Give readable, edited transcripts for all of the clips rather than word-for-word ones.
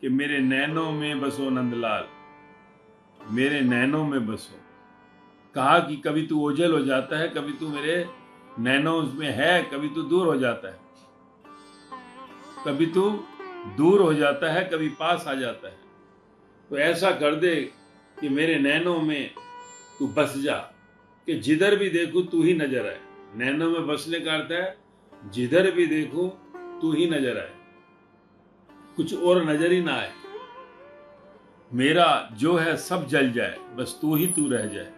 कि मेरे नैनों में बसो नंदलाल, मेरे नैनों में बसो। कहा कि कभी तू ओझल हो जाता है, कभी तू मेरे नैनों में है, कभी तू दूर हो जाता है, कभी तू दूर हो जाता है, कभी पास आ जाता है। तो ऐसा कर दे कि मेरे नैनों में तू बस जा, कि जिधर भी देखूं तू ही नजर आए। नैनों में बसने का अर्थ है जिधर भी देखूं तू ही नजर आए, कुछ और नजर ही ना आए। मेरा जो है सब जल जाए, बस तू ही तू रह जाए।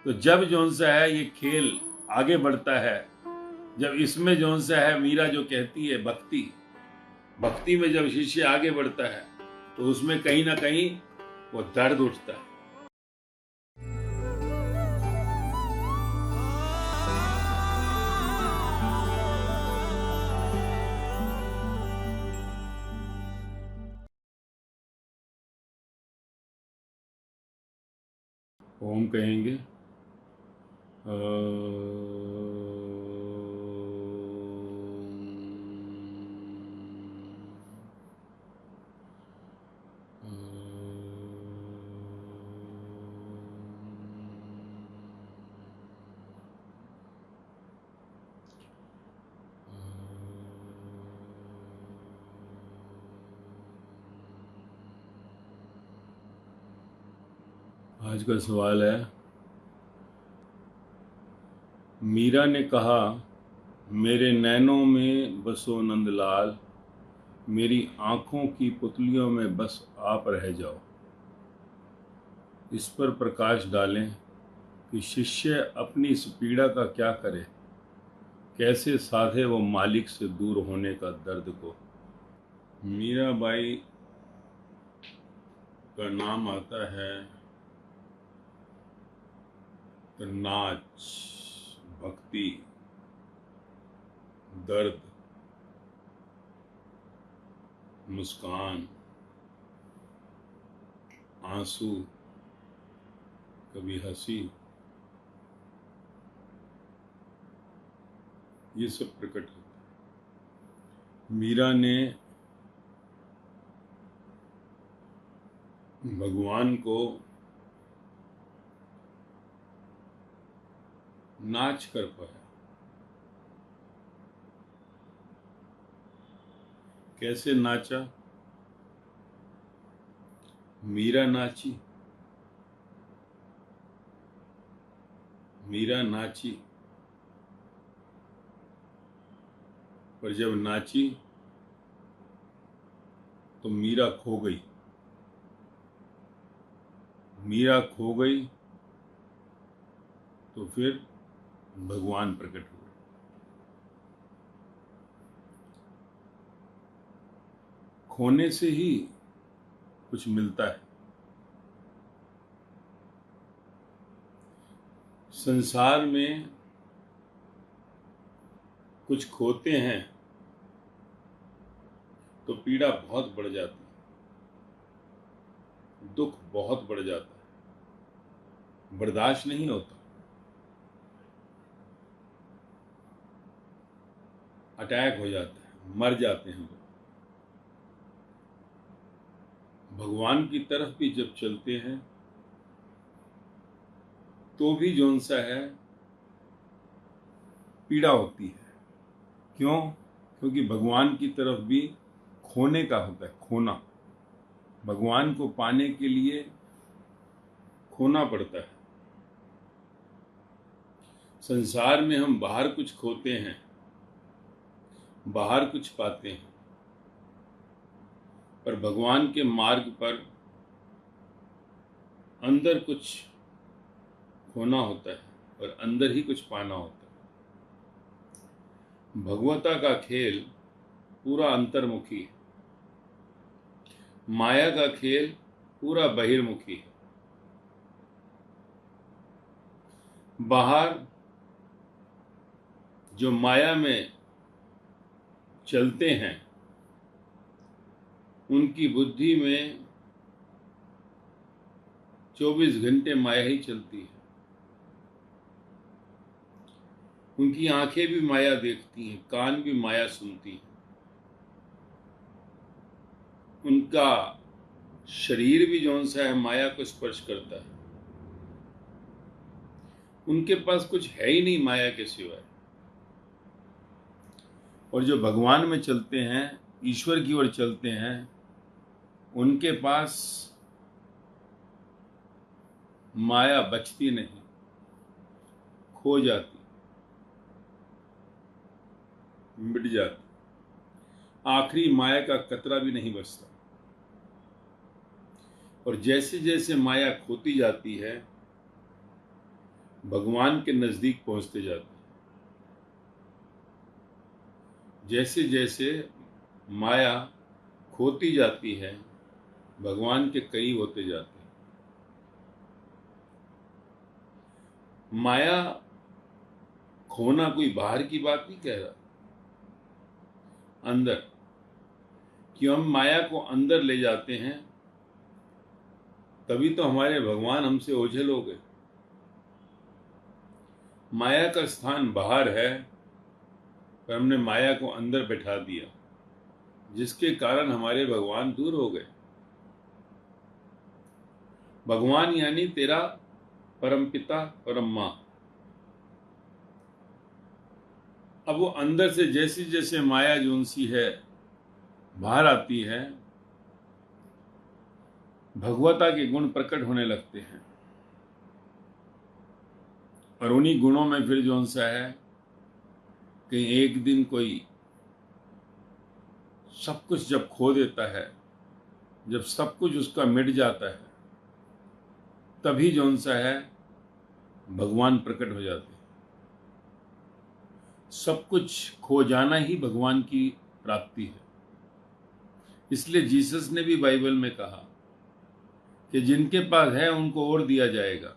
तो जब जौन सा है ये खेल आगे बढ़ता है, जब इसमें जौन सा है मीरा जो कहती है भक्ति, भक्ति में जब शिष्य आगे बढ़ता है तो उसमें कहीं ना कहीं वो दर्द उठता है। ओम कहेंगे। आज का सवाल है, मीरा ने कहा मेरे नैनों में बसो नंदलाल, मेरी आंखों की पुतलियों में बस आप रह जाओ। इस पर प्रकाश डालें कि शिष्य अपनी इस पीड़ा का क्या करे, कैसे साधे वो मालिक से दूर होने का दर्द को। मीराबाई का नाम आता है तो नाच, भक्ति, दर्द, मुस्कान, आंसू, कभी हंसी, ये सब प्रकट होता है। मीरा ने भगवान को नाच कर पाया। कैसे नाचा? मीरा नाची, मीरा नाची, पर जब नाची तो मीरा खो गई। मीरा खो गई तो फिर भगवान प्रकट हुए। खोने से ही कुछ मिलता है। संसार में कुछ खोते हैं तो पीड़ा बहुत बढ़ जाती है, दुख बहुत बढ़ जाता है, बर्दाश्त नहीं होता, अटैक हो जाता है, मर जाते हैं लोग। भगवान की तरफ भी जब चलते हैं तो भी जौन सा है पीड़ा होती है। क्यों? क्योंकि भगवान की तरफ भी खोने का होता है, खोना। भगवान को पाने के लिए खोना पड़ता है। संसार में हम बाहर कुछ खोते हैं, बाहर कुछ पाते हैं, पर भगवान के मार्ग पर अंदर कुछ खोना होता है और अंदर ही कुछ पाना होता है। भगवता का खेल पूरा अंतर्मुखी है, माया का खेल पूरा बहिर्मुखी है। बाहर जो माया में चलते हैं उनकी बुद्धि में 24 घंटे माया ही चलती है। उनकी आंखें भी माया देखती हैं, कान भी माया सुनती हैं, उनका शरीर भी जौन सा है माया को स्पर्श करता है। उनके पास कुछ है ही नहीं माया के सिवाय। और जो भगवान में चलते हैं, ईश्वर की ओर चलते हैं, उनके पास माया बचती नहीं, खो जाती, मिट जाती। आखिरी माया का कतरा भी नहीं बचता। और जैसे जैसे माया खोती जाती है, भगवान के नजदीक पहुंचते जाते हैं। जैसे जैसे माया खोती जाती है, भगवान के करीब होते जाते हैं। माया खोना कोई बाहर की बात नहीं कह रहा, अंदर। कि हम माया को अंदर ले जाते हैं, तभी तो हमारे भगवान हमसे ओझल हो गए। माया का स्थान बाहर है, पर हमने माया को अंदर बैठा दिया, जिसके कारण हमारे भगवान दूर हो गए। भगवान यानी तेरा परमपिता, परम मां। अब वो अंदर से जैसे जैसे माया जो उनसी है बाहर आती है, भगवता के गुण प्रकट होने लगते हैं। और उन्हीं गुणों में फिर जो सा है कि एक दिन कोई सब कुछ जब खो देता है, जब सब कुछ उसका मिट जाता है, तभी जो सा है भगवान प्रकट हो जाते हैं। सब कुछ खो जाना ही भगवान की प्राप्ति है। इसलिए जीसस ने भी बाइबल में कहा कि जिनके पास है उनको और दिया जाएगा,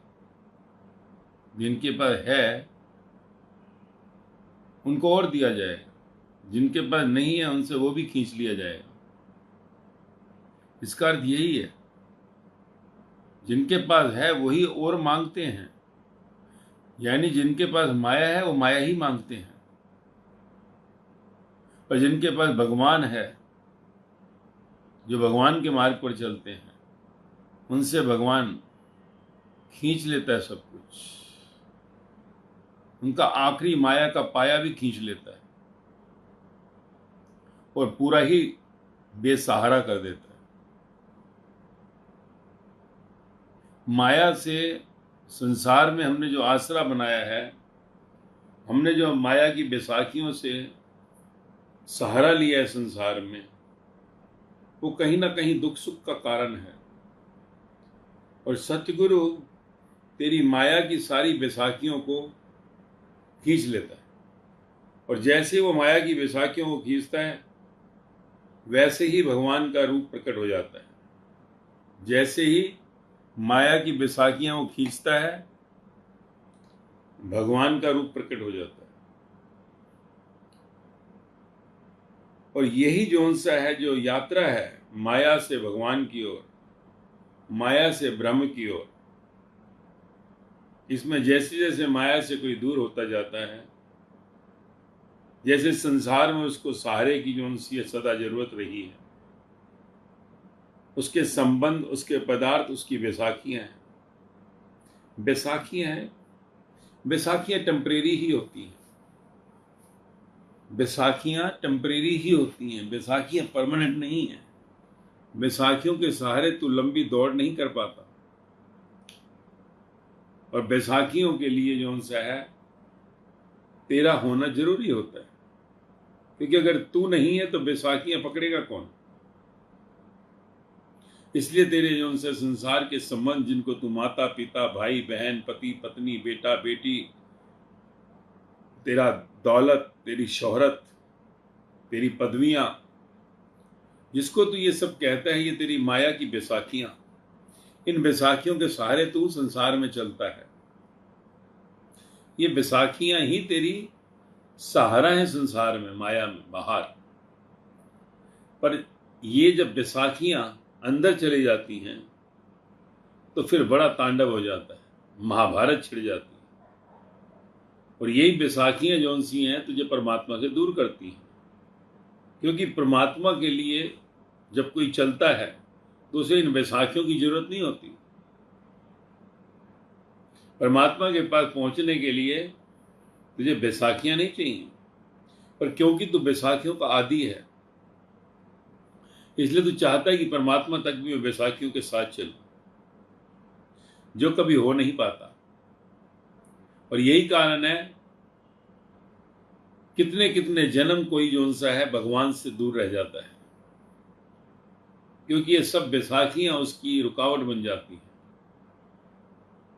जिनके पास है उनको और दिया जाएगा, जिनके पास नहीं है उनसे वो भी खींच लिया जाएगा। इसका अर्थ यही है, जिनके पास है वही और मांगते हैं। यानी जिनके पास माया है वो माया ही मांगते हैं, और जिनके पास भगवान है, जो भगवान के मार्ग पर चलते हैं, उनसे भगवान खींच लेता है सब कुछ। उनका आखिरी माया का पाया भी खींच लेता है और पूरा ही बेसहारा कर देता है। माया से संसार में हमने जो आसरा बनाया है, हमने जो माया की बैसाखियों से सहारा लिया है संसार में, वो कहीं ना कहीं दुख सुख का कारण है। और सतगुरु तेरी माया की सारी बैसाखियों को खींच लेता है। और जैसे वो माया की बैसाखियों को खींचता है, वैसे ही भगवान का रूप प्रकट हो जाता है। जैसे ही माया की बैसाखियां वो खींचता है, भगवान का रूप प्रकट हो जाता है। और यही जोन सा है जो यात्रा है माया से भगवान की ओर, माया से ब्रह्म की ओर। इसमें जैसे जैसे माया से कोई दूर होता जाता है, जैसे संसार में उसको सहारे की जो सी सदा जरूरत रही है, उसके संबंध, उसके पदार्थ, उसकी बैसाखियां हैं। बैसाखियां हैं, बैसाखियां टेम्परेरी ही होती हैं। बैसाखियां टेम्परेरी ही होती हैं, बैसाखियां परमानेंट नहीं है। बैसाखियों के सहारे तू लंबी दौड़ नहीं कर पाता। और बैसाखियों के लिए जो सा है तेरा होना जरूरी होता है, क्योंकि अगर तू नहीं है तो बैसाखियां पकड़ेगा कौन। इसलिए तेरे जो से संसार के संबंध, जिनको तू माता पिता, भाई बहन, पति पत्नी, बेटा बेटी, तेरा दौलत, तेरी शोहरत, तेरी पदवियां, जिसको तू ये सब कहता है, ये तेरी माया की बैसाखियां। इन बैसाखियों के सहारे तू संसार में चलता है। ये बैसाखियां ही तेरी सहारा है संसार में, माया में, बाहर। पर ये जब बैसाखियां अंदर चली जाती हैं तो फिर बड़ा तांडव हो जाता है, महाभारत छिड़ जाती है। और यही बैसाखियां जौन सी हैं तुझे परमात्मा से दूर करती हैं। क्योंकि परमात्मा के लिए जब कोई चलता है तो उसे इन बैसाखियों की जरूरत नहीं होती। परमात्मा के पास पहुंचने के लिए तुझे बैसाखियां नहीं चाहिए, पर क्योंकि तू बैसाखियों का आदी है, इसलिए तू चाहता है कि परमात्मा तक भी मैं बैसाखियों के साथ चलूं, जो कभी हो नहीं पाता। और यही कारण है कितने कितने जन्म कोई जो सा है भगवान से दूर रह जाता है, क्योंकि ये सब बैसाखियां उसकी रुकावट बन जाती हैं।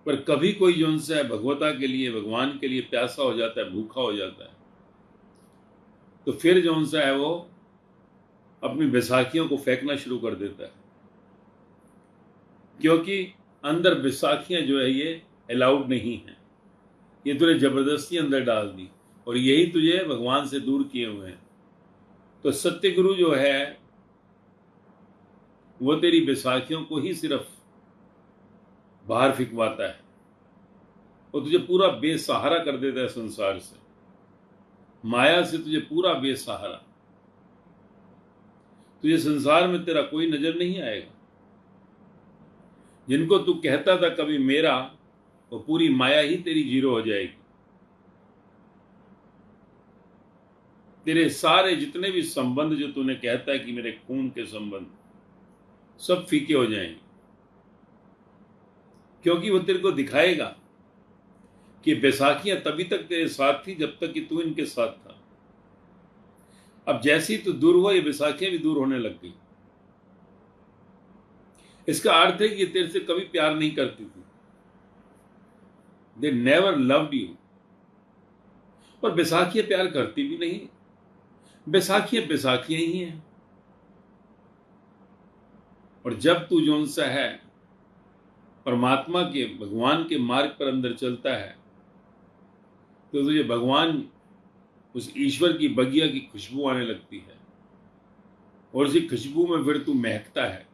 पर कभी कोई जो सा है भगवता के लिए, भगवान के लिए प्यासा हो जाता है, भूखा हो जाता है, तो फिर जो सा है वो अपनी बैसाखियों को फेंकना शुरू कर देता है, क्योंकि अंदर बैसाखियां जो है ये अलाउड नहीं है, ये तुझे जबरदस्ती अंदर डाल दी और यही तुझे भगवान से दूर किए हुए हैं। तो सत्य गुरु जो है वो तेरी बैसाखियों को ही सिर्फ बाहर फिकवाता है और तुझे पूरा बेसहारा कर देता है संसार से, माया से तुझे पूरा बेसहारा। तुझे संसार में तेरा कोई नजर नहीं आएगा। जिनको तू कहता था कभी मेरा, वो पूरी माया ही तेरी जीरो हो जाएगी। तेरे सारे जितने भी संबंध जो तूने कहता है कि मेरे खून के संबंध, सब फीके हो जाएंगे, क्योंकि वो तेरे को दिखाएगा कि बैसाखियां तभी तक तेरे साथ थी जब तक कि तू इनके साथ था। अब जैसे ही तू दूर हुआ, ये बैसाखियां भी दूर होने लग गई। इसका अर्थ है कि ये तेरे से कभी प्यार नहीं करती थी, दे नेवर लव्ड यू। और बैसाखियां प्यार करती भी नहीं, बैसाखियां बैसाखियां ही हैं। और जब तू जो सा है परमात्मा के, भगवान के मार्ग पर अंदर चलता है, तो तुझे भगवान, उस ईश्वर की बगिया की खुशबू आने लगती है और उसी खुशबू में फिर तू महकता है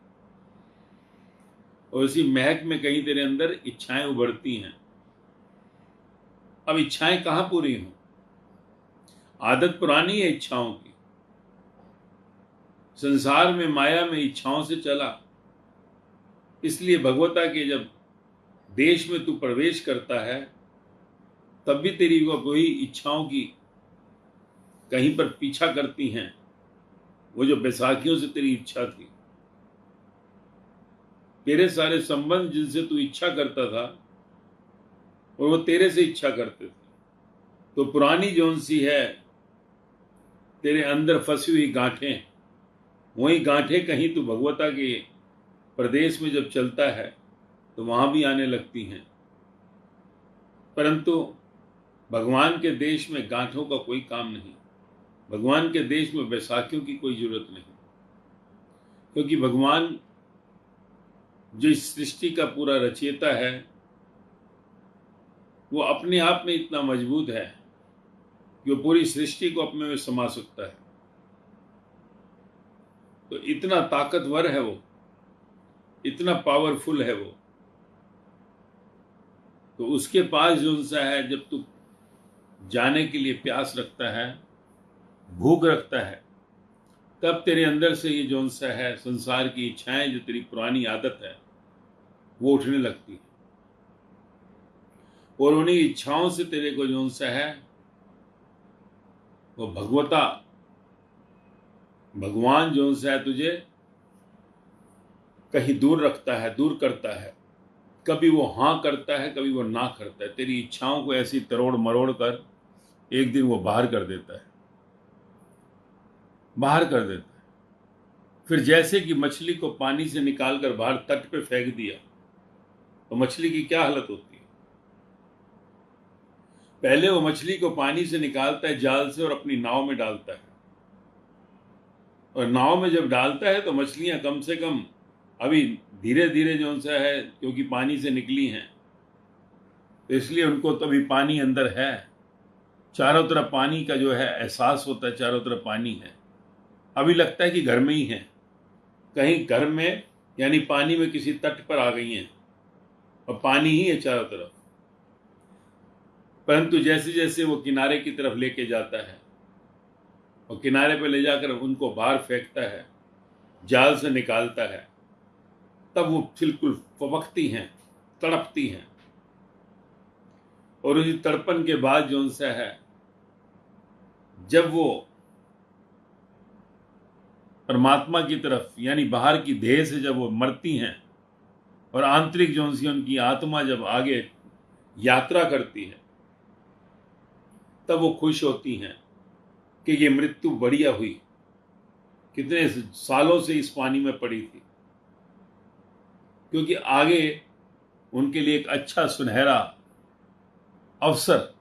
और उसी महक में कहीं तेरे अंदर इच्छाएं उभरती हैं। अब इच्छाएं कहां पूरी हों? आदत पुरानी है इच्छाओं की, संसार में माया में इच्छाओं से चला। इसलिए भगवता के जब देश में तू प्रवेश करता है, तब भी तेरी वही इच्छाओं की कहीं पर पीछा करती हैं, वो जो बैसाखियों से तेरी इच्छा थी। तेरे सारे संबंध जिनसे तू इच्छा करता था और वो तेरे से इच्छा करते थे, तो पुरानी जौन सी है तेरे अंदर फंसी हुई गांठें, वही गांठें कहीं तू भगवता के प्रदेश में जब चलता है तो वहां भी आने लगती हैं। परंतु भगवान के देश में गांठों का कोई काम नहीं, भगवान के देश में बैसाखियों की कोई जरूरत नहीं, क्योंकि भगवान जो इस सृष्टि का पूरा रचयिता है, वो अपने आप में इतना मजबूत है कि वो पूरी सृष्टि को अपने में समा सकता है। तो इतना ताकतवर है वो, इतना पावरफुल है वो। तो उसके पास जो सा है, जब तू जाने के लिए प्यास रखता है, भूख रखता है, तब तेरे अंदर से ये जो सा है संसार की इच्छाएं, जो तेरी पुरानी आदत है, वो उठने लगती है और उन्हीं इच्छाओं से तेरे को जो सा है वो भगवता, भगवान जो सा है तुझे कहीं दूर रखता है, दूर करता है। कभी वो हाँ करता है, कभी वो ना करता है। तेरी इच्छाओं को ऐसी तरोड़ मरोड़ कर एक दिन वो बाहर कर देता है, बाहर कर देता है। फिर जैसे कि मछली को पानी से निकालकर बाहर तट पे फेंक दिया, तो मछली की क्या हालत होती है? पहले वो मछली को पानी से निकालता है जाल से और अपनी नाव में डालता है, और नाव में जब डालता है तो मछलियां कम से कम अभी धीरे धीरे जो सा है, क्योंकि पानी से निकली हैं, तो इसलिए उनको तो अभी पानी अंदर है, चारों तरफ पानी का जो है एहसास होता है, चारों तरफ पानी है। अभी लगता है कि घर में ही है, कहीं घर में यानी पानी में किसी तट पर आ गई हैं और पानी ही है चारों तरफ। परंतु जैसे जैसे वो किनारे की तरफ लेके जाता है और किनारे पर ले जाकर उनको बाहर फेंकता है, जाल से निकालता है, तब वो बिल्कुल फबकती हैं, तड़पती हैं। और उसी तड़पन के बाद जो उनसे है, जब वो परमात्मा की तरफ यानी बाहर की देह से जब वो मरती हैं और आंतरिक जो उनकी आत्मा जब आगे यात्रा करती है, तब वो खुश होती हैं कि ये मृत्यु बढ़िया हुई, कितने सालों से इस पानी में पड़ी थी, क्योंकि आगे उनके लिए एक अच्छा सुनहरा अवसर।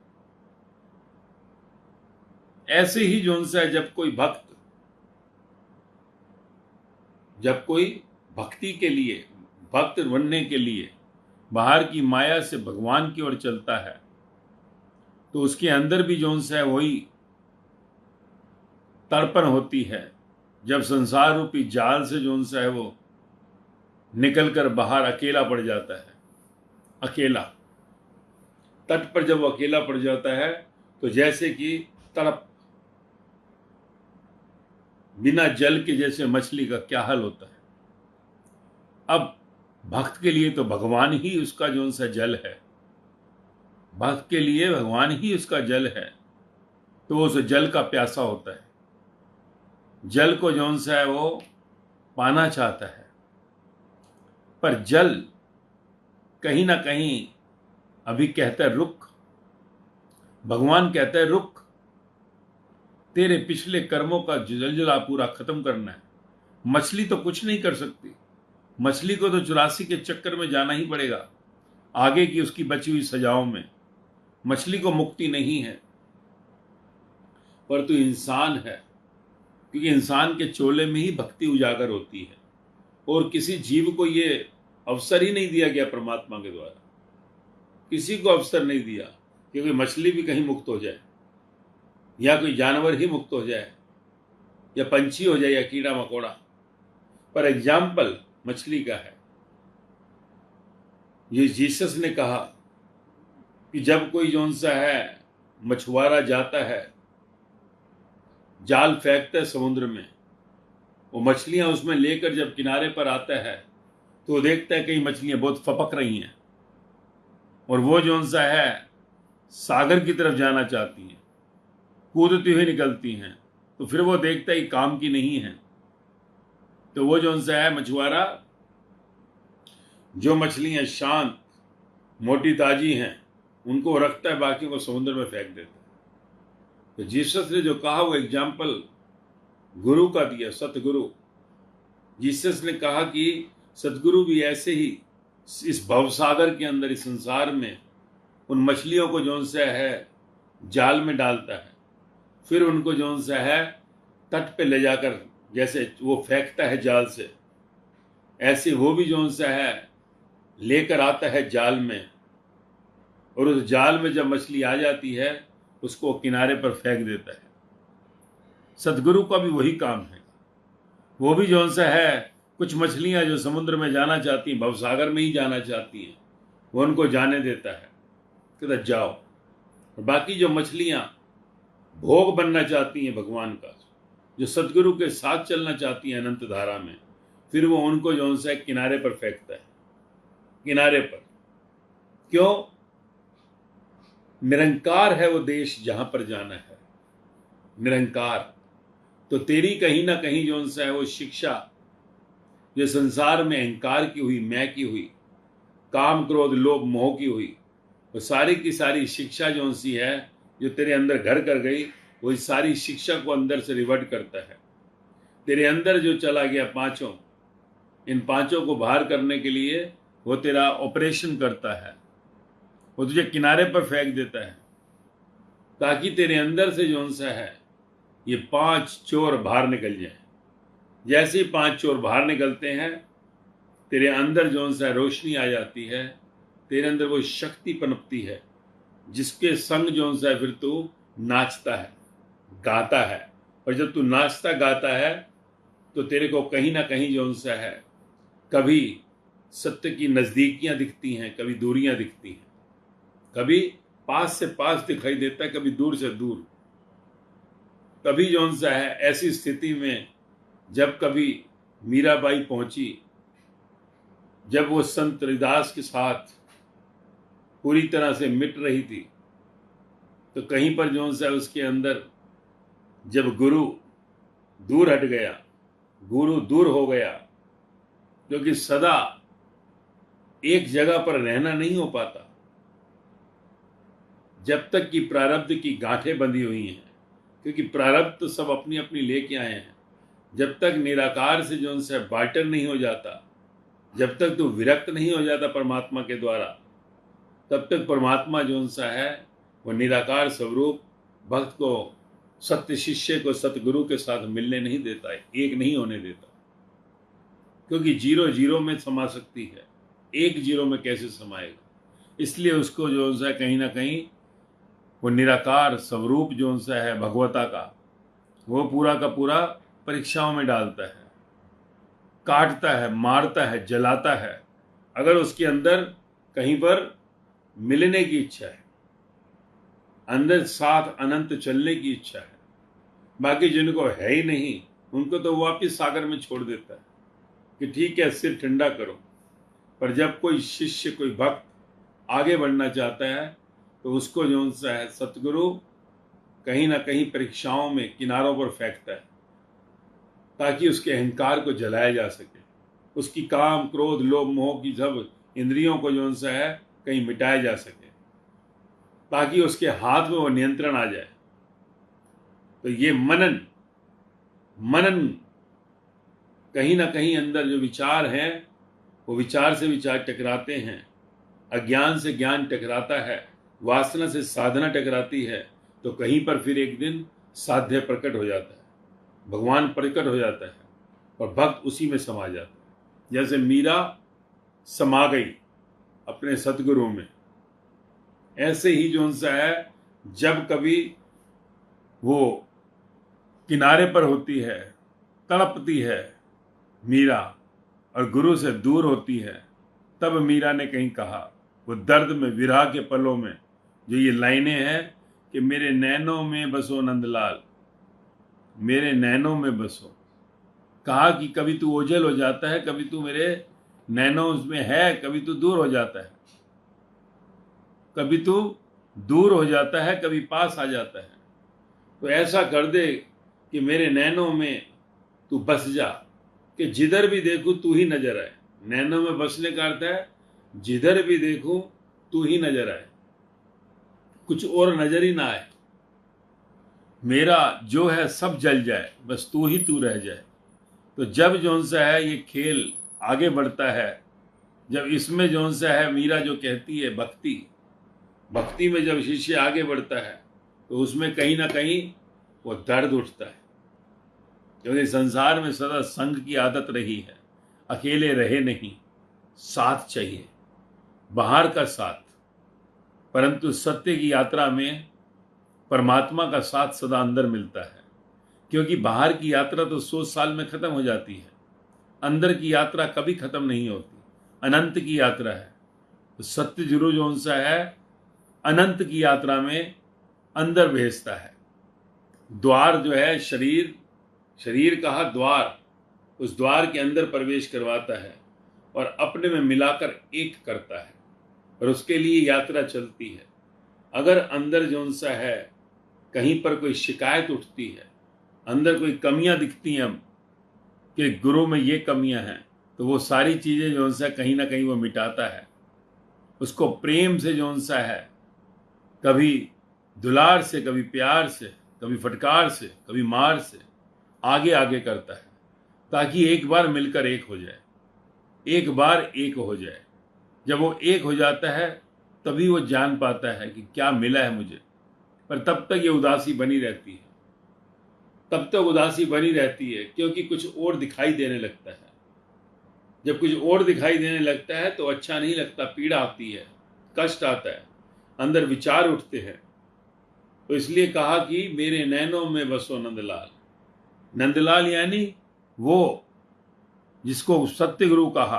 ऐसे ही जो उनसे जब कोई भक्ति के लिए, भक्त बनने के लिए बाहर की माया से भगवान की ओर चलता है, तो उसके अंदर भी जो उनसे वही तड़पन होती है। जब संसार रूपी जाल से जो उनसे है वो निकलकर बाहर अकेला पड़ जाता है, अकेला तट पर जब वो अकेला पड़ जाता है, तो जैसे कि तड़प, बिना जल के जैसे मछली का क्या हाल होता है। अब भक्त के लिए तो भगवान ही उसका जो उनसा जल है, भक्त के लिए भगवान ही उसका जल है, तो उस जल का प्यासा होता है, जल को जो उनसा है वो पाना चाहता है। पर जल कहीं ना कहीं अभी कहता है रुक, भगवान कहता है रुक, तेरे पिछले कर्मों का जलजला पूरा खत्म करना है। मछली तो कुछ नहीं कर सकती, मछली को तो 84 के चक्कर में जाना ही पड़ेगा, आगे की उसकी बची हुई सजाओं में। मछली को मुक्ति नहीं है, पर तू इंसान है, क्योंकि इंसान के चोले में ही भक्ति उजागर होती है। और किसी जीव को ये अवसर ही नहीं दिया गया परमात्मा के द्वारा, किसी को अवसर नहीं दिया, क्योंकि मछली भी कहीं मुक्त हो जाए, या कोई जानवर ही मुक्त हो जाए, या पंछी हो जाए, या कीड़ा मकोड़ा। पर एग्जाम्पल मछली का है। ये जीसस ने कहा कि जब कोई जौन सा है मछुआरा जाता है, जाल फेंकता है समुद्र में, वो मछलियां उसमें लेकर जब किनारे पर आता है, तो वो देखता है कई मछलियां बहुत फपक रही हैं, और वो जौन सा है सागर की तरफ जाना चाहती हैं, कूदती हुई निकलती हैं। तो फिर वो देखता है कि काम की नहीं है, तो वो जौन सा है मछुआरा, जो मछलियां शांत मोटी ताजी हैं उनको रखता है, बाकी को समुद्र में फेंक देता है। तो जीसस ने जो कहा वो एग्जाम्पल गुरु का दिया, सतगुरु। जीसस ने कहा कि सतगुरु भी ऐसे ही इस भवसागर के अंदर, इस संसार में उन मछलियों को जौन सा है जाल में डालता है, फिर उनको जौन सा है तट पे ले जाकर, जैसे वो फेंकता है जाल से, ऐसे वो भी जौन सा है लेकर आता है जाल में, और उस जाल में जब मछली आ जाती है उसको किनारे पर फेंक देता है। सतगुरु का भी वही काम है। वो भी जौन सा है कुछ मछलियां जो समुद्र में जाना चाहती हैं, भवसागर में ही जाना चाहती हैं, वो उनको जाने देता है, कहता जाओ। और बाकी जो मछलियां भोग बनना चाहती हैं भगवान का, जो सतगुरु के साथ चलना चाहती हैं अनंत धारा में, फिर वो उनको जौन सा किनारे पर फेंकता है, किनारे पर। क्यों? निरंकार है वो देश जहां पर जाना है, निरंकार। तो तेरी कहीं ना कहीं जो उनसा है वो शिक्षा, जो संसार में अहंकार की हुई, मैं की हुई, काम क्रोध लोभ मोह की हुई, वो सारी की सारी शिक्षा जो उनसी है, जो तेरे अंदर घर कर गई, वो इस सारी शिक्षा को अंदर से रिवर्ट करता है। तेरे अंदर जो चला गया पांचों, इन पांचों को बाहर करने के लिए वो तेरा ऑपरेशन करता है, वो तुझे किनारे पर फेंक देता है, ताकि तेरे अंदर से जो उनसा है ये 5 चोर बाहर निकल जाए। जैसे ही 5 चोर बाहर निकलते हैं, तेरे अंदर जो उनसा रोशनी आ जाती है, तेरे अंदर वो शक्ति पनपती है, जिसके संग जो उनसा फिर तू नाचता है, गाता है। और जब तू नाचता गाता है तो तेरे को कहीं ना कहीं जो उनसा है कभी सत्य की नजदीकियां दिखती हैं, कभी दूरियां दिखती हैं, कभी पास से पास दिखाई देता है, कभी दूर से दूर। कभी जो उनसा है ऐसी स्थिति में जब कभी मीराबाई पहुंची जब वो संत रविदास के साथ पूरी तरह से मिट रही थी, तो कहीं पर जो सा उसके अंदर जब गुरु दूर हट गया, गुरु दूर हो गया, क्योंकि सदा एक जगह पर रहना नहीं हो पाता। जब तक कि प्रारब्ध की गांठें बंधी हुई हैं, क्योंकि प्रारब्ध तो सब अपनी अपनी लेके आए हैं। जब तक निराकार से जो उनसे बाटर नहीं हो जाता, जब तक तो विरक्त नहीं हो जाता परमात्मा के द्वारा, तब तक परमात्मा जो उनसा है वो निराकार स्वरूप भक्त को, सत्य शिष्य को सतगुरु के साथ मिलने नहीं देता है, एक नहीं होने देता। क्योंकि जीरो जीरो में समा सकती है, एक जीरो में कैसे समाएगा। इसलिए उसको जो है कहीं ना कहीं वो निराकार स्वरूप जो उनसा है भगवता का, वो पूरा का पूरा परीक्षाओं में डालता है, काटता है, मारता है, जलाता है, अगर उसके अंदर कहीं पर मिलने की इच्छा है, अंदर साथ अनंत चलने की इच्छा है। बाकी जिनको है ही नहीं, उनको तो वापिस सागर में छोड़ देता है कि ठीक है सिर ठंडा करो। पर जब कोई शिष्य, कोई भक्त आगे बढ़ना चाहता है, तो उसको जो है सतगुरु कहीं ना कहीं परीक्षाओं में किनारों पर फेंकता है, ताकि उसके अहंकार को जलाया जा सके, उसकी काम क्रोध लोभ मोह की सब इंद्रियों को जो है कहीं मिटाया जा सके, ताकि उसके हाथ में वो नियंत्रण आ जाए। तो ये मनन कहीं ना कहीं अंदर जो विचार हैं, वो विचार से विचार टकराते हैं, अज्ञान से ज्ञान टकराता है, वासना से साधना टकराती है, तो कहीं पर फिर एक दिन साध्य प्रकट हो जाता है, भगवान प्रकट हो जाता है और भक्त उसी में समा जाता है। जैसे मीरा समा गई अपने सतगुरु में, ऐसे ही जो उनसा है जब कभी वो किनारे पर होती है, तड़पती है मीरा और गुरु से दूर होती है, तब मीरा ने कहीं कहा, वो दर्द में विरह के पलों में जो ये लाइनें हैं कि मेरे नैनों में बसो नंदलाल, मेरे नैनों में बसो। कहा कि कभी तू ओझल हो जाता है, कभी तू मेरे नैनों में है, कभी तू दूर हो जाता है, कभी तू दूर हो जाता है, कभी पास आ जाता है। तो ऐसा कर दे कि मेरे नैनों में तू बस जा, कि जिधर भी देखूं तू ही नजर आए। नैनों में बसने का अर्थ है जिधर भी देखूं तू ही नजर आए, कुछ और नजर ही ना आए, मेरा जो है सब जल जाए, बस तू ही तू रह जाए। तो जब जौन सा है ये खेल आगे बढ़ता है, जब इसमें जौन सा है मीरा जो कहती है भक्ति में जब शिष्य आगे बढ़ता है, तो उसमें कहीं ना कहीं वो दर्द उठता है, क्योंकि संसार में सदा संग की आदत रही है, अकेले रहे नहीं, साथ चाहिए, बाहर का साथ। परंतु सत्य की यात्रा में परमात्मा का साथ सदा अंदर मिलता है, क्योंकि बाहर की यात्रा तो 100 साल में खत्म हो जाती है, अंदर की यात्रा कभी खत्म नहीं होती, अनंत की यात्रा है। तो सत्य गुरु जो उनसा है अनंत की यात्रा में अंदर भेजता है। द्वार जो है शरीर कहा द्वार, उस द्वार के अंदर प्रवेश करवाता है और अपने में मिलाकर एक करता है, और उसके लिए यात्रा चलती है। अगर अंदर जो सा है कहीं पर कोई शिकायत उठती है, अंदर कोई कमियां दिखती हैं कि गुरु में ये कमियां हैं, तो वो सारी चीजें जो सा कहीं ना कहीं वो मिटाता है। उसको प्रेम से जो सा है, कभी दुलार से, कभी प्यार से, कभी फटकार से, कभी मार से आगे आगे करता है, ताकि एक बार मिलकर एक हो जाए, एक बार एक हो जाए। जब वो एक हो जाता है तभी वो जान पाता है कि क्या मिला है मुझे। पर तब तक ये उदासी बनी रहती है, तब तक उदासी बनी रहती है, क्योंकि कुछ और दिखाई देने लगता है। जब कुछ और दिखाई देने लगता है तो अच्छा नहीं लगता, पीड़ा आती है, कष्ट आता है, अंदर विचार उठते हैं। तो इसलिए कहा कि मेरे नैनों में बसो नंदलाल। नंदलाल यानी वो जिसको सत्य गुरु कहा।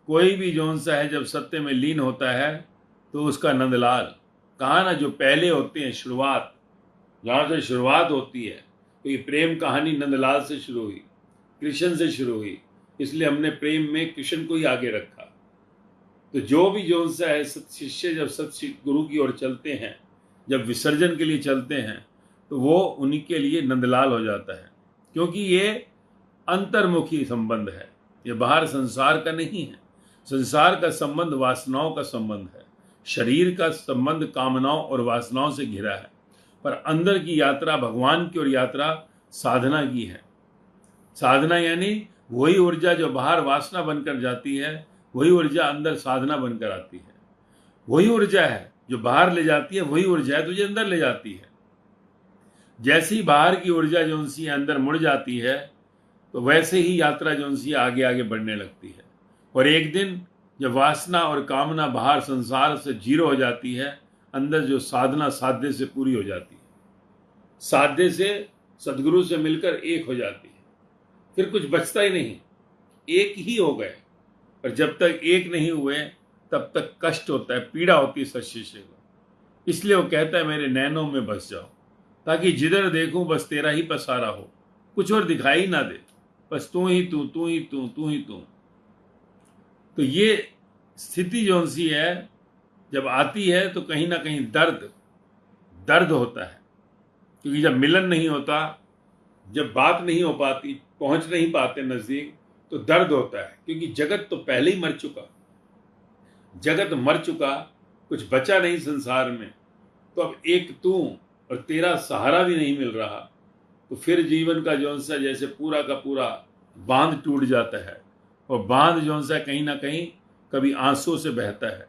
कोई भी जौन सा है जब सत्य में लीन होता है तो उसका नंदलाल कहा ना, जो पहले होते हैं शुरुआत, जहाँ से शुरुआत होती है। तो ये प्रेम कहानी नंदलाल से शुरू हुई, कृष्ण से शुरू हुई, इसलिए हमने प्रेम में कृष्ण को ही आगे रखा। तो जो भी जो सा है सत शिष्य जब सत गुरु की ओर चलते हैं, जब विसर्जन के लिए चलते हैं, तो वो उन्हीं के लिए नंदलाल हो जाता है, क्योंकि ये अंतर्मुखी संबंध है, ये बाहर संसार का नहीं है। संसार का संबंध वासनाओं का संबंध है, शरीर का संबंध कामनाओं और वासनाओं से घिरा है, पर अंदर की यात्रा भगवान की ओर यात्रा साधना की है। साधना यानी वही ऊर्जा जो बाहर वासना बनकर जाती है, वही ऊर्जा अंदर साधना बनकर आती है। वही ऊर्जा है जो बाहर ले जाती है, वही ऊर्जा है तुझे अंदर ले जाती है। जैसी बाहर की ऊर्जा जो सी अंदर मुड़ जाती है, तो वैसे ही यात्रा जो सी आगे आगे बढ़ने लगती है। और एक दिन जब वासना और कामना बाहर संसार से जीरो हो जाती है, अंदर जो साधना साध्य से पूरी हो जाती है, साध्य से सदगुरु से मिलकर एक हो जाती है, फिर कुछ बचता ही नहीं, एक ही हो गए। पर जब तक एक नहीं हुए तब तक कष्ट होता है, पीड़ा होती है सशिष्य को। इसलिए वो कहता है मेरे नैनों में बस जाओ, ताकि जिधर देखूं बस तेरा ही पसारा हो, कुछ और दिखाई ना दे, बस तू ही तू, तू ही तू, तू ही तू। तो ये स्थिति जो सी है जब आती है, तो कहीं ना कहीं दर्द होता है, क्योंकि जब मिलन नहीं होता, जब बात नहीं हो पाती, पहुंच नहीं पाते नजदीक, तो दर्द होता है। क्योंकि जगत तो पहले ही मर चुका, जगत मर चुका, कुछ बचा नहीं संसार में। तो अब एक तू और तेरा सहारा भी नहीं मिल रहा, तो फिर जीवन का जौन सा जैसे पूरा का पूरा बांध टूट जाता है। और बांध जौन सा कहीं ना कहीं कभी आंसू से बहता है,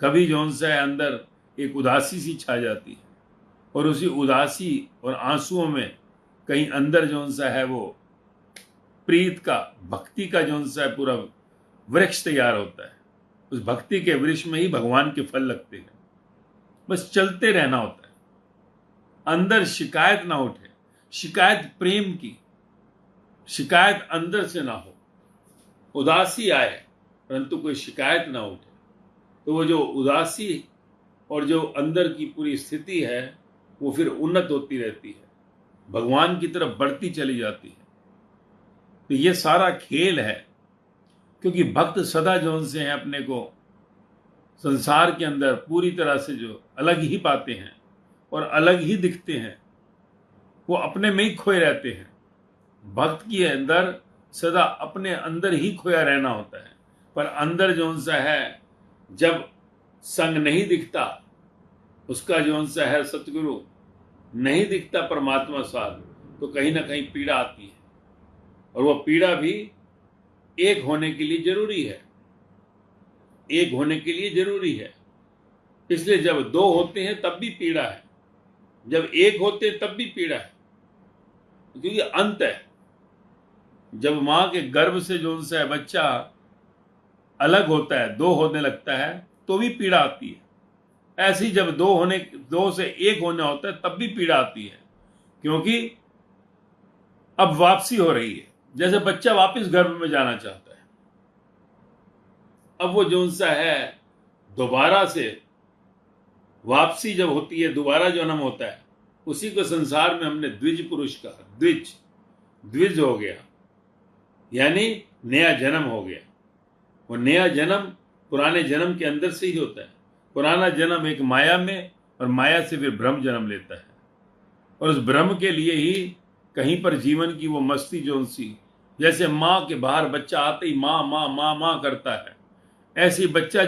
कभी जौन सा है अंदर एक उदासी सी छा जाती है, और उसी उदासी और आंसुओं में कहीं अंदर जौन सा है वो प्रीत का, भक्ति का जौन सा है पूरा वृक्ष तैयार होता है। उस भक्ति के वृक्ष में ही भगवान के फल लगते हैं। बस चलते रहना होता है, अंदर शिकायत ना उठे, शिकायत प्रेम की, शिकायत अंदर से ना हो। उदासी आए परंतु कोई शिकायत ना उठे, तो वो जो उदासी और जो अंदर की पूरी स्थिति है वो फिर उन्नत होती रहती है, भगवान की तरफ बढ़ती चली जाती है। तो ये सारा खेल है, क्योंकि भक्त सदा जौन से हैं अपने को संसार के अंदर पूरी तरह से जो अलग ही पाते हैं और अलग ही दिखते हैं, वो अपने में ही खोए रहते हैं। भक्त के अंदर सदा अपने अंदर ही खोया रहना होता है, पर अंदर जौन सा है जब संग नहीं दिखता, उसका जौन सा है सतगुरु नहीं दिखता परमात्मा साथ, तो कहीं ना कहीं पीड़ा आती है। और वह पीड़ा भी एक होने के लिए जरूरी है, एक होने के लिए जरूरी है। इसलिए जब दो होते हैं तब भी पीड़ा है, जब एक होते हैं तब भी पीड़ा है, क्योंकि अंत है। जब मां के गर्भ से जो सा बच्चा अलग होता है, दो होने लगता है, तो भी पीड़ा आती है। ऐसे ही जब दो से एक होने होता है तब भी पीड़ा आती है, क्योंकि अब वापसी हो रही है। जैसे बच्चा वापस गर्भ में जाना चाहता है, अब वो जो सा है दोबारा से वापसी जब होती है, दोबारा जन्म होता है, उसी को संसार में हमने द्विज पुरुष कहा। द्विज हो गया, यानी नया जन्म हो गया। वो नया जन्म पुराने जन्म के अंदर से ही होता है। पुराना जन्म एक माया में, और माया से फिर ब्रह्म जन्म लेता है, और उस ब्रह्म के लिए ही कहीं पर जीवन की वो मस्ती जो सी, जैसे माँ के बाहर बच्चा आते ही माँ माँ माँ माँ करता है, ऐसी बच्चा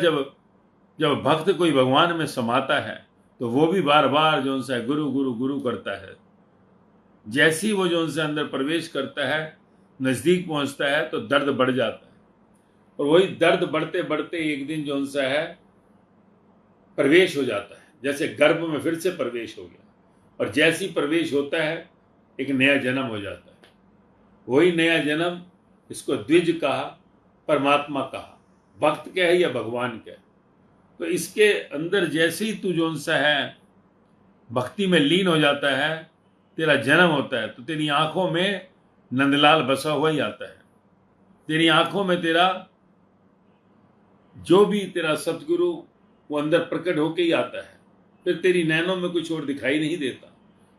जब भक्त कोई भगवान में समाता है, तो वो भी बार बार जो सा गुरु गुरु गुरु करता है। जैसी वो जो उनसे अंदर प्रवेश करता है, नजदीक पहुंचता है, तो दर्द बढ़ जाता है। और वही दर्द बढ़ते बढ़ते एक दिन जो उनसा है प्रवेश हो जाता है, जैसे गर्भ में फिर से प्रवेश हो गया। और जैसी प्रवेश होता है एक नया जन्म हो जाता है। वही नया जन्म, इसको द्विज कहा, परमात्मा कहा, भक्त क्या है या भगवान क्या है। तो इसके अंदर जैसे ही तू जो सा है भक्ति में लीन हो जाता है, तेरा जन्म होता है, तो तेरी आंखों में नंदलाल बसा हुआ ही आता है। तेरी आंखों में तेरा जो भी तेरा सतगुरु वो अंदर प्रकट होके ही आता है। फिर तेरी नैनों में कुछ और दिखाई नहीं देता,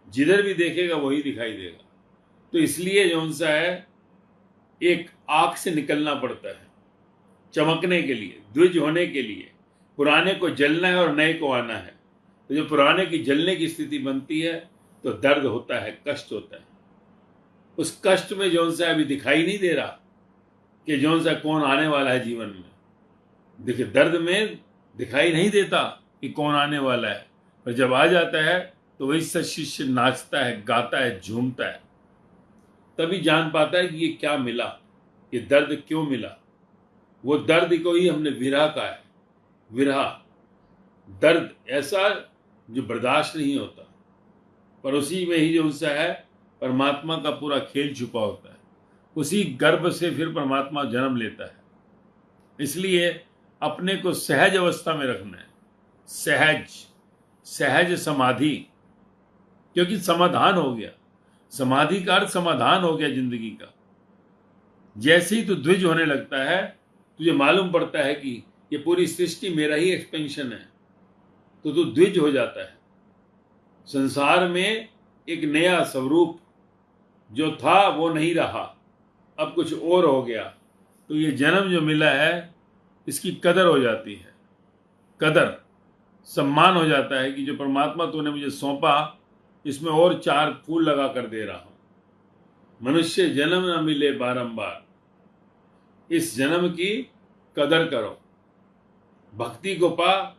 जिधर भी देखेगा वही दिखाई देगा। तो इसलिए जो सा है एक आग से निकलना पड़ता है, चमकने के लिए, द्विज होने के लिए। पुराने को जलना है और नए को आना है। तो जो पुराने की जलने की स्थिति बनती है तो दर्द होता है, कष्ट होता है। उस कष्ट में जौन सा अभी दिखाई नहीं दे रहा कि जौन सा कौन आने वाला है जीवन में। देखिए, दर्द में दिखाई नहीं देता कि कौन आने वाला है, पर जब आ जाता है तो वही सच शिष्य नाचता है, गाता है, झूमता है। तभी जान पाता है कि ये क्या मिला, ये दर्द क्यों मिला। वो दर्द को ही हमने विरह कहा है। विरह, दर्द ऐसा जो बर्दाश्त नहीं होता, पर उसी में ही जो उनसा है परमात्मा का पूरा खेल छुपा होता है। उसी गर्भ से फिर परमात्मा जन्म लेता है। इसलिए अपने को सहज अवस्था में रखना है, सहज, सहज समाधि, क्योंकि समाधान हो गया। समाधि का अर्थ समाधान हो गया जिंदगी का। जैसे ही तू द्विज होने लगता है, तुझे मालूम पड़ता है कि ये पूरी सृष्टि मेरा ही एक्सपेंशन है, तो तू द्विज हो जाता है। संसार में एक नया स्वरूप जो था वो नहीं रहा, अब कुछ और हो गया। तो ये जन्म जो मिला है इसकी कदर हो जाती है, कदर, सम्मान हो जाता है कि जो परमात्मा तूने मुझे सौंपा इसमें और 4 फूल लगा कर दे रहा हूं। मनुष्य जन्म न मिले बारंबार, इस जन्म की कदर करो, भक्ति को पा,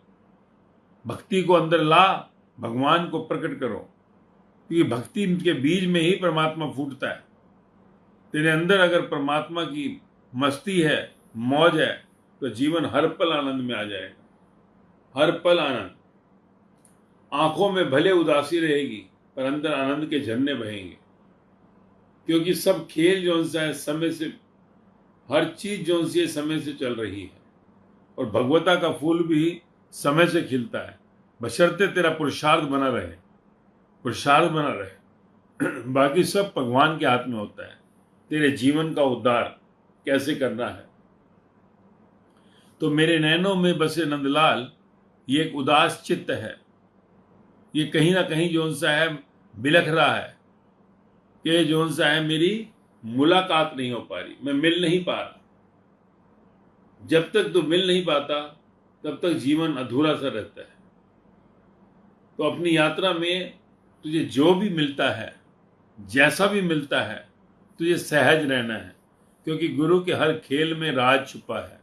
भक्ति को अंदर ला, भगवान को प्रकट करो, क्योंकि भक्ति के बीज में ही परमात्मा फूटता है। तेरे अंदर अगर परमात्मा की मस्ती है, मौज है, तो जीवन हर पल आनंद में आ जाएगा, हर पल आनंद। आंखों में भले उदासी रहेगी पर अंदर आनंद के झरने बहेंगे, क्योंकि सब खेल जो सा है समय से, हर चीज जो सी समय से चल रही है। और भगवता का फूल भी समय से खिलता है, बशर्ते तेरा पुरुषार्थ बना रहे, पुरुषार्थ बना रहे। बाकी सब भगवान के हाथ में होता है, तेरे जीवन का उद्धार कैसे करना है। तो मेरे नैनों में बसे नंदलाल, ये एक उदास चित्त है। ये कहीं ना कहीं जो सा है बिलख रहा है कि जो सा है मेरी मुलाकात नहीं हो पा रही, मैं मिल नहीं पा रहा। जब तक तू मिल नहीं पाता तब तक जीवन अधूरा सा रहता है। तो अपनी यात्रा में तुझे जो भी मिलता है, जैसा भी मिलता है, तुझे सहज रहना है, क्योंकि गुरु के हर खेल में राज छुपा है,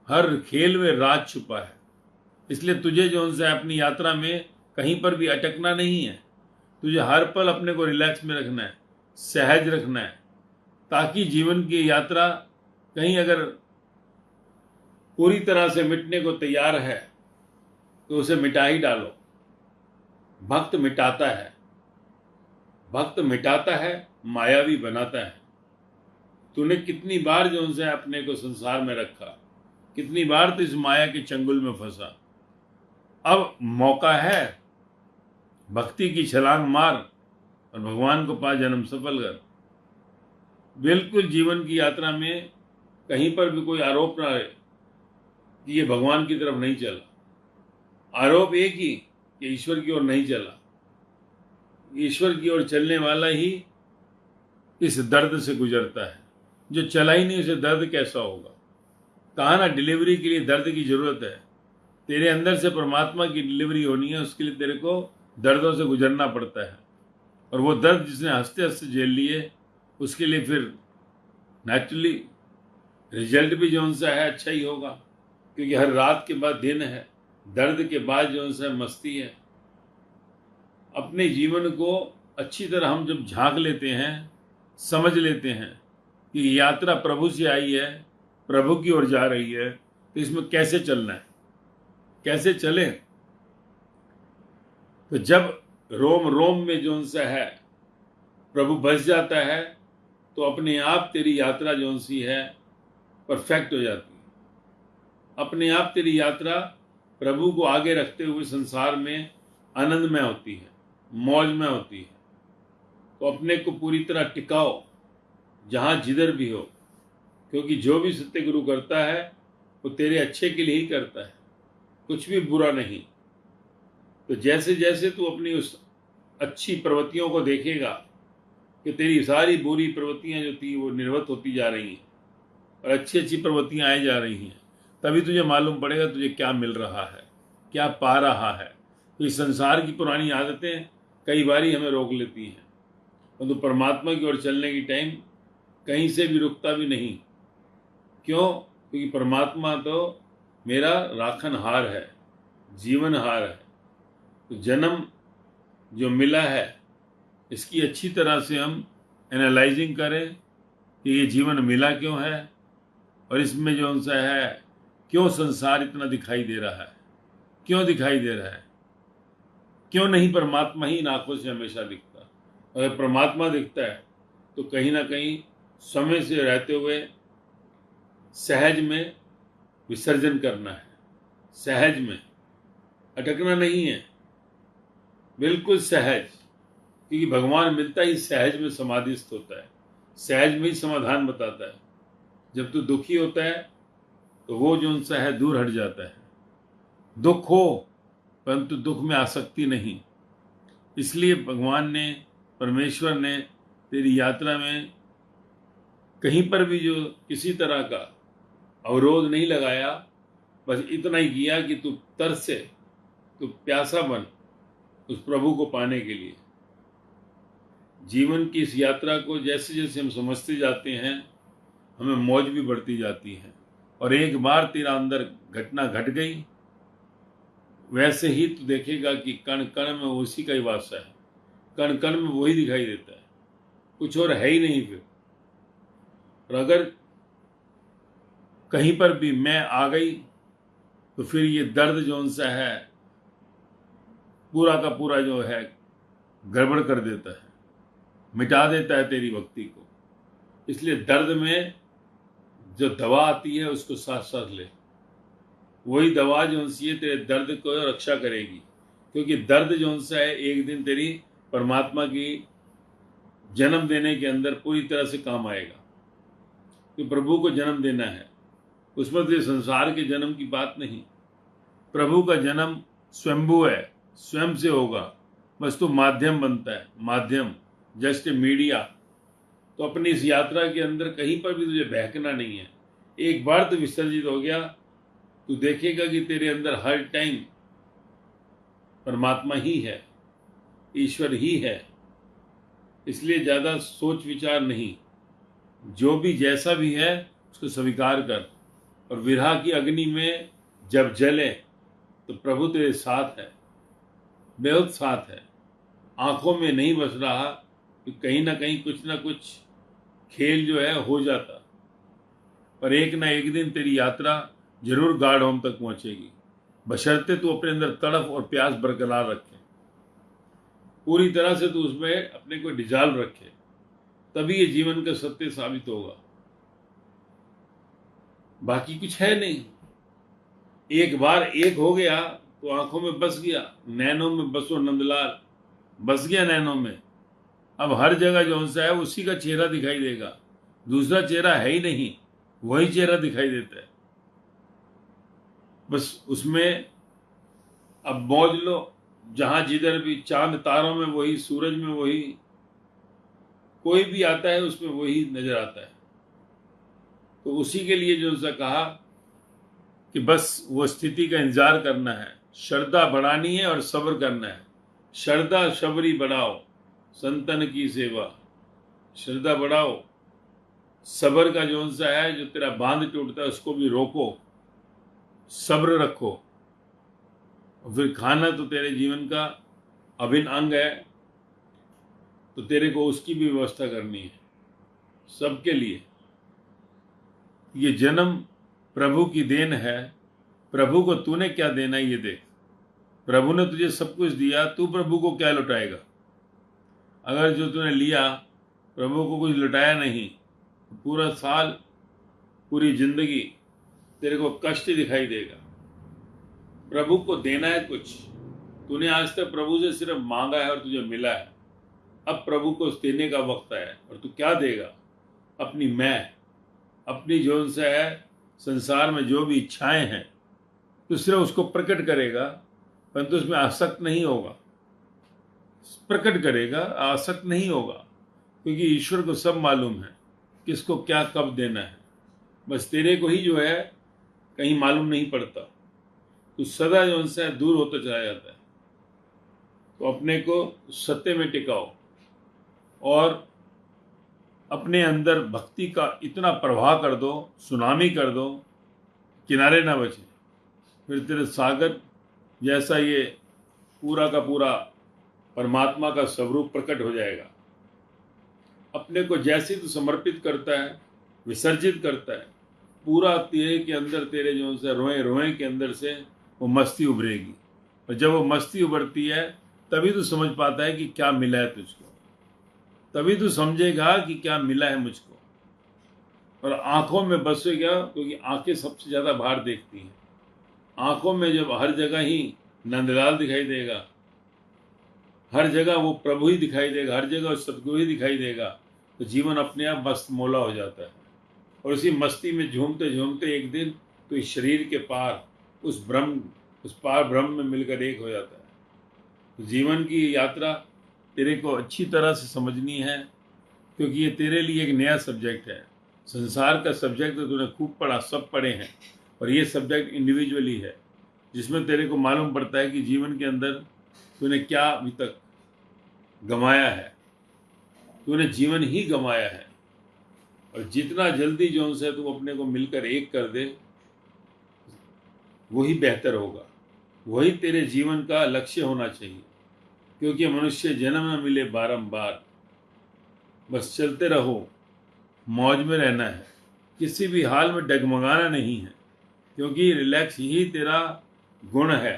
हर खेल में राज छुपा है। इसलिए तुझे जो है अपनी यात्रा में कहीं पर भी अटकना नहीं है। तुझे हर पल अपने को रिलैक्स में रखना है, सहज रखना है, ताकि जीवन की यात्रा कहीं अगर पूरी तरह से मिटने को तैयार है तो उसे मिटा ही डालो। भक्त मिटाता है, भक्त मिटाता है, मायावी बनाता है। तूने कितनी बार जो उनसे अपने को संसार में रखा, कितनी बार तो इस माया के चंगुल में फंसा। अब मौका है, भक्ति की छलांग मार और भगवान को पा जन्म सफल कर। बिल्कुल जीवन की यात्रा में कहीं पर भी कोई आरोप ना रहे कि ये भगवान की तरफ नहीं चला। आरोप एक ही कि ईश्वर की ओर नहीं चला। ईश्वर की ओर चलने वाला ही इस दर्द से गुजरता है, जो चला ही नहीं उसे दर्द कैसा होगा। कहा ना, डिलीवरी के लिए दर्द की जरूरत है। तेरे अंदर से परमात्मा की डिलीवरी होनी है, उसके लिए तेरे को दर्दों से गुजरना पड़ता है। और वो दर्द जिसने हंसते हंसते झेल लिए, उसके लिए फिर नेचुरली रिजल्ट भी जो सा है अच्छा ही होगा, क्योंकि हर रात के बाद दिन है, दर्द के बाद जो सा मस्ती है। अपने जीवन को अच्छी तरह हम जब झांक लेते हैं, समझ लेते हैं कि यात्रा प्रभु से आई है, प्रभु की ओर जा रही है, तो इसमें कैसे चलना है, कैसे चले। तो जब रोम रोम में जो सा है प्रभु बस जाता है, तो अपने आप तेरी यात्रा जो सी है परफेक्ट हो जाती है। अपने आप तेरी यात्रा प्रभु को आगे रखते हुए संसार में आनंदमय होती है, मौज में होती है। तो अपने को पूरी तरह टिकाओ जहाँ जिधर भी हो, क्योंकि जो भी सत्य गुरु करता है वो तेरे अच्छे के लिए ही करता है, कुछ भी बुरा नहीं। तो जैसे जैसे तू अपनी उस अच्छी प्रवृत्तियों को देखेगा, कि तेरी सारी बुरी प्रवृत्तियां जो थी वो निर्वत होती जा रही हैं और अच्छी अच्छी प्रवृत्तियां आई जा रही हैं। तभी तुझे मालूम पड़ेगा तुझे क्या मिल रहा है, क्या पा रहा है। तो इस संसार की पुरानी आदतें कई बारी हमें रोक लेती हैं, परंतु परमात्मा की ओर चलने की टाइम कहीं से भी रुकता भी नहीं। क्यों? क्योंकि परमात्मा तो मेरा राखनहार है, जीवनहार है। तो जन्म जो मिला है इसकी अच्छी तरह से हम एनालाइजिंग करें कि ये जीवन मिला क्यों है और इसमें जो सा है क्यों संसार इतना दिखाई दे रहा है, क्यों दिखाई दे रहा है, क्यों नहीं परमात्मा ही इन आंखों से हमेशा दिखता। अगर परमात्मा दिखता है तो कहीं ना कहीं समय से रहते हुए सहज में विसर्जन करना है, सहज में अटकना नहीं है, बिल्कुल सहज। क्योंकि भगवान मिलता ही सहज में समाधिस्थ होता है, सहज में ही समाधान बताता है। जब तू दुखी होता है तो वो जो सा है दूर हट जाता है। दुख हो परंतु दुख में आसक्ति नहीं। इसलिए भगवान ने, परमेश्वर ने तेरी यात्रा में कहीं पर भी जो किसी तरह का अवरोध नहीं लगाया, बस इतना ही किया कि तू तरसे, तू प्यासा बन उस प्रभु को पाने के लिए। जीवन की इस यात्रा को जैसे जैसे हम समझते जाते हैं हमें मौज भी बढ़ती जाती है। और एक बार तेरा अंदर घटना घट गई, वैसे ही तू देखेगा कि कण कण में उसी का ही वासा है, कण कण में वही दिखाई देता है, कुछ और है ही नहीं फिर। और अगर कहीं पर भी मैं आ गई तो फिर ये दर्द जो सा है पूरा का पूरा जो है गड़बड़ कर देता है, मिटा देता है तेरी भक्ति को। इसलिए दर्द में जो दवा आती है उसको साथ साथ ले। वही दवा जो सी है तेरे दर्द को रक्षा करेगी। क्योंकि दर्द जो सा है एक दिन तेरी परमात्मा की जन्म देने के अंदर पूरी तरह से काम आएगा। तो प्रभु को जन्म देना है, उसमें तो संसार के जन्म की बात नहीं। प्रभु का जन्म स्वयंभू है, स्वयं से होगा, बस तो माध्यम बनता है, माध्यम, जस्ट ए मीडिया। तो अपनी इस यात्रा के अंदर कहीं पर भी तुझे बहकना नहीं है। एक बार तो विसर्जित हो गया, तू देखेगा कि तेरे अंदर हर टाइम परमात्मा ही है, ईश्वर ही है। इसलिए ज्यादा सोच विचार नहीं, जो भी जैसा भी है उसको स्वीकार कर। और विरह की अग्नि में जब जले तो प्रभु तेरे साथ है, बेहद साथ है। आंखों में नहीं बस रहा कि कहीं ना कहीं कुछ ना कुछ खेल जो है हो जाता, पर एक ना एक दिन तेरी यात्रा जरूर गार्ड होम तक पहुंचेगी, बशर्ते तू अपने अंदर तड़फ और प्यास बरकरार रखे, पूरी तरह से तू उसमें अपने को डिजॉल्व रखे, तभी ये जीवन का सत्य साबित होगा। बाकी कुछ है नहीं। एक बार एक हो गया तो आंखों में बस गया, नैनों में बसो नंदलाल, बस गया नैनों में। अब हर जगह जो सा है उसी का चेहरा दिखाई देगा, दूसरा चेहरा है ही नहीं, वही चेहरा दिखाई देता है। बस उसमें अब मौज लो, जहां जिधर भी चांद तारों में वही, सूरज में वही, कोई भी आता है उसमें वही नजर आता है। तो उसी के लिए जो सा कहा कि बस वो स्थिति का इंतजार करना है, श्रद्धा बढ़ानी है और सब्र करना है। श्रद्धा शबरी बढ़ाओ, संतन की सेवा, श्रद्धा बढ़ाओ, सब्र का जो सा है, जो तेरा बांध टूटता है उसको भी रोको, सब्र रखो। और फिर खाना तो तेरे जीवन का अभिन्न अंग है, तो तेरे को उसकी भी व्यवस्था करनी है सबके लिए। ये जन्म प्रभु की देन है, प्रभु को तूने क्या देना है ये देख। प्रभु ने तुझे सब कुछ दिया, तू प्रभु को क्या लौटाएगा? अगर जो तूने लिया प्रभु को कुछ लौटाया नहीं, तो पूरा साल, पूरी जिंदगी तेरे को कष्ट दिखाई देगा। प्रभु को देना है कुछ, तूने आज तक प्रभु से सिर्फ मांगा है और तुझे मिला है। अब प्रभु को देने का वक्त है। और तू क्या देगा? अपनी मैं, अपनी जो सा है संसार में जो भी इच्छाएं हैं, तो सिर्फ उसको प्रकट करेगा, परंतु उसमें आसक्त नहीं होगा। प्रकट करेगा, आसक्त नहीं होगा। क्योंकि ईश्वर को सब मालूम है किसको क्या कब देना है। बस तेरे को ही जो है कहीं मालूम नहीं पड़ता, तो सदा जो उनसे दूर होता चला जाता है। तो अपने को सत्य में टिकाओ और अपने अंदर भक्ति का इतना प्रवाह कर दो, सुनामी कर दो, किनारे ना बचे। फिर तेरे सागर जैसा ये पूरा का पूरा परमात्मा का स्वरूप प्रकट हो जाएगा। अपने को जैसे तू समर्पित करता है, विसर्जित करता है, पूरा तेरे के अंदर, तेरे जो से रोए रोए के अंदर से वो मस्ती उभरेगी। और जब वो मस्ती उभरती है तभी तू समझ पाता है कि क्या मिला है तुझको, तभी तू समझेगा कि क्या मिला है मुझको। और आंखों में बसेगा, क्योंकि आंखें सबसे ज़्यादा बाहर देखती हैं। आंखों में जब हर जगह ही नंदलाल दिखाई देगा, हर जगह वो प्रभु ही दिखाई देगा, हर जगह सतगुरु ही दिखाई देगा, तो जीवन अपने आप मस्त मौला हो जाता है। और उसी मस्ती में झूमते झूमते एक दिन तो इस शरीर के पार उस ब्रह्म, उस पार ब्रह्म में मिलकर एक हो जाता है। तो जीवन की यात्रा तेरे को अच्छी तरह से समझनी है, क्योंकि ये तेरे लिए एक नया सब्जेक्ट है। संसार का सब्जेक्ट तो तूने खूब पढ़ा, सब पढ़े हैं, और ये सब्जेक्ट इंडिविजुअली है, जिसमें तेरे को मालूम पड़ता है कि जीवन के अंदर तूने क्या अभी तक गंवाया है। तूने जीवन ही गंवाया है, और जितना जल्दी जो उनसे तू अपने को मिलकर एक कर दे वही बेहतर होगा, वही तेरे जीवन का लक्ष्य होना चाहिए। क्योंकि मनुष्य जन्म न मिले बारंबार, बस चलते रहो, मौज में रहना है, किसी भी हाल में डगमगाना नहीं है, क्योंकि रिलैक्स ही तेरा गुण है।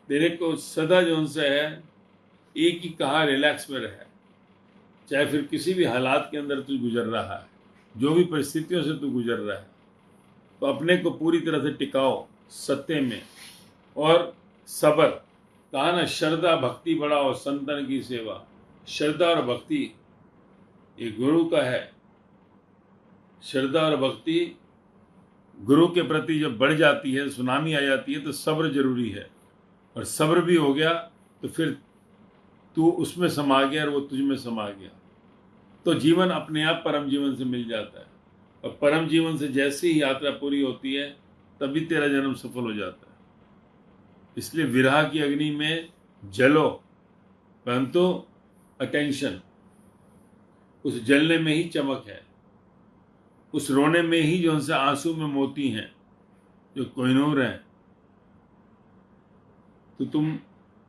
तेरे को सदा जो उनसे है एक ही कहा, रिलैक्स में रहे। चाहे फिर किसी भी हालात के अंदर तू गुजर रहा है, जो भी परिस्थितियों से तू गुजर रहा है, तो अपने को पूरी तरह से टिकाओ सत्य में। और सब्र, कहा ना, श्रद्धा भक्ति बढ़ाओ संतन की सेवा। श्रद्धा और भक्ति ये गुरु का है। श्रद्धा और भक्ति गुरु के प्रति जब बढ़ जाती है, सुनामी आ जाती है, तो सब्र जरूरी है। और सब्र भी हो गया तो फिर तू उसमें समा गया और वो तुझ में समा गया, तो जीवन अपने आप परम जीवन से मिल जाता है। और परम जीवन से जैसे ही यात्रा पूरी होती है तभी तेरा जन्म सफल हो जाता है। इसलिए विरह की अग्नि में जलो, परंतु अटेंशन, उस जलने में ही चमक है, उस रोने में ही जो उनसे आंसू में मोती हैं, जो कोहिनूर हैं। तो तुम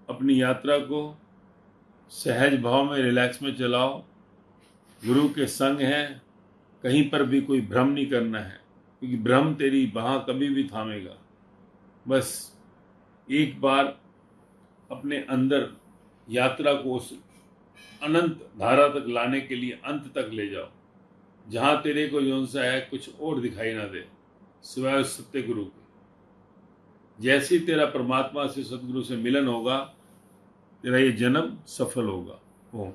अपनी यात्रा को सहज भाव में, रिलैक्स में चलाओ। गुरु के संग है, कहीं पर भी कोई भ्रम नहीं करना है, क्योंकि भ्रम तेरी बाह कभी भी थामेगा। बस एक बार अपने अंदर यात्रा को उस अनंत धारा तक लाने के लिए अंत तक ले जाओ, जहाँ तेरे को जो सा है कुछ और दिखाई ना दे सिवाय उस सत्य गुरु के। जैसे ही तेरा परमात्मा से, सतगुरु से मिलन होगा, तेरा ये जन्म सफल होगा। ओम।